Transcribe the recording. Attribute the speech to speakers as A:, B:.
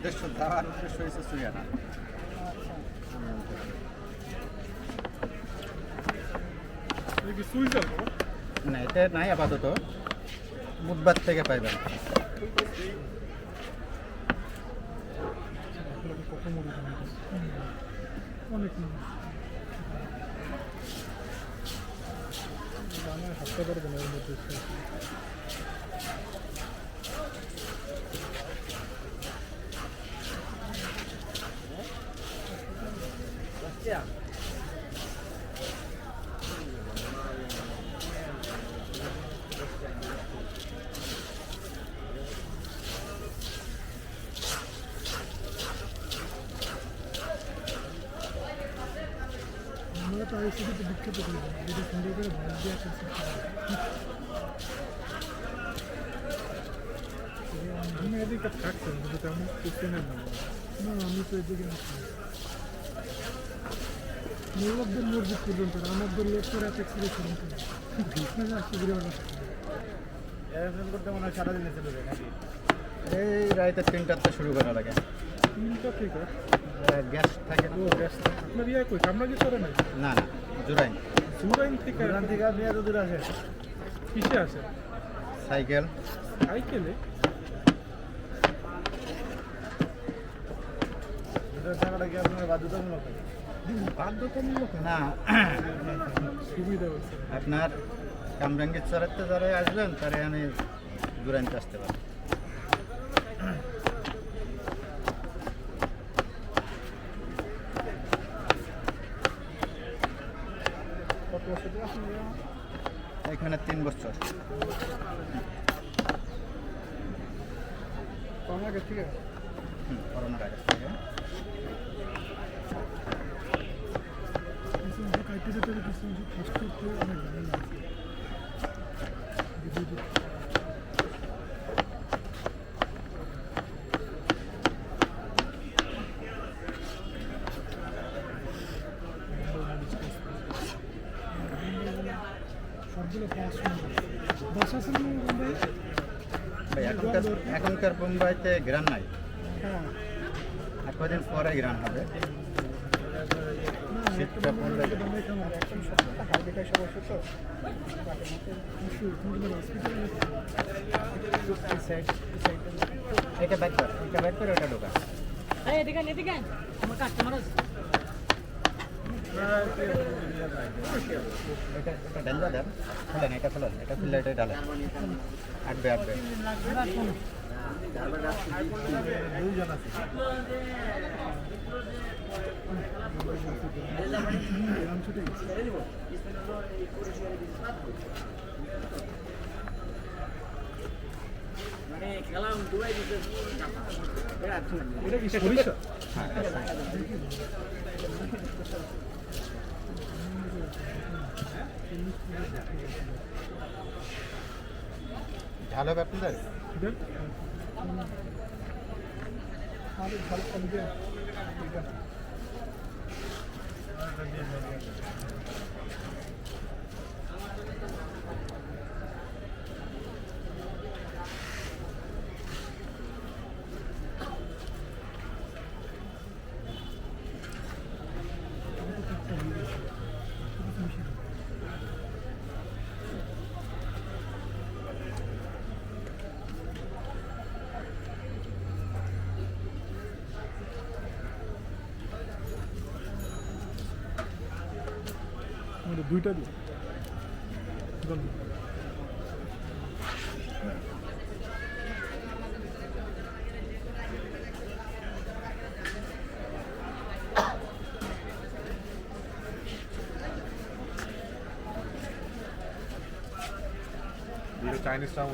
A: উদ্দেশ্য দেওয়ার উদ্দেশ্য হয়েছে চুরি আনা। না, এটা নাই আপাতত, বুধবার থেকে পাইবেন।
B: অনেক হাঁটতে পারবো না এর মধ্যে। আমরা তো আইসিডিতে বিখ্যাত করি যদি সুন্দর করে ভাত দিয়ে আসা আমি এদিকে থাকছেন কিন্তু তেমন কিছু নেই না। আমি তো এদিকে আসছি মোল্লাদের মসজিদ পর্যন্ত আমাদের লোক করে এত এক্সপিরিয়েন্স আসছি
A: এরকম করতে মনে হয় সারাদিনে চলে যায় নাকি? এই রাইতে 3টাতে শুরু করা লাগে।
B: 3টা থেকে
A: গ্যাস থাকে না?
B: ও গ্যাস আপনার ইয়ে কই আমরা কি করে নাই?
A: না না, জুরাইন।
B: জুরাইন থেকে
A: আপনি এত দূর আসে?
B: কিসে আসে?
A: সাইকেল।
B: সাইকেলে?
A: টাকাটা কি আপনার বাধ্যতামূলক?
B: বাধ্যতামূলক
A: না,
B: সুবিধা হচ্ছে।
A: আপনার কামরাঙ্গীর চড়াতে যারা আসবেন তারা আমি জুরাইনতে আসতে পারি।
B: কত বছর ধরে আসেন?
A: এখানে 3 বছর।
B: করোনা আগে থেকে?
A: করোনার আগে থেকে।
B: কাইতে যেতে কিছু ফার্স্ট করতে অনেক ঝামেলা আছে। সবগুলো পাস বাসা আছে না মুম্বাই?
A: ভাই এখনকার মুম্বাইতে গ্রান নাই,
B: হ্যাঁ
A: আর কদিন পরে গ্রান হবে। শীতটা পড়লে এটা ব্যাক করে ওটা ঢোকা। এটা ডালদা দেন, খোলেন, এটা খোলেন, এটা খুললে এটা ডালেন, আটবে। দুইজন আছে।
B: এটা কি সরিষা?
A: ঝাল হবে আপনাদের?
B: ঝাল কম দিয়ে দুইটা দিই।
C: Chinese town.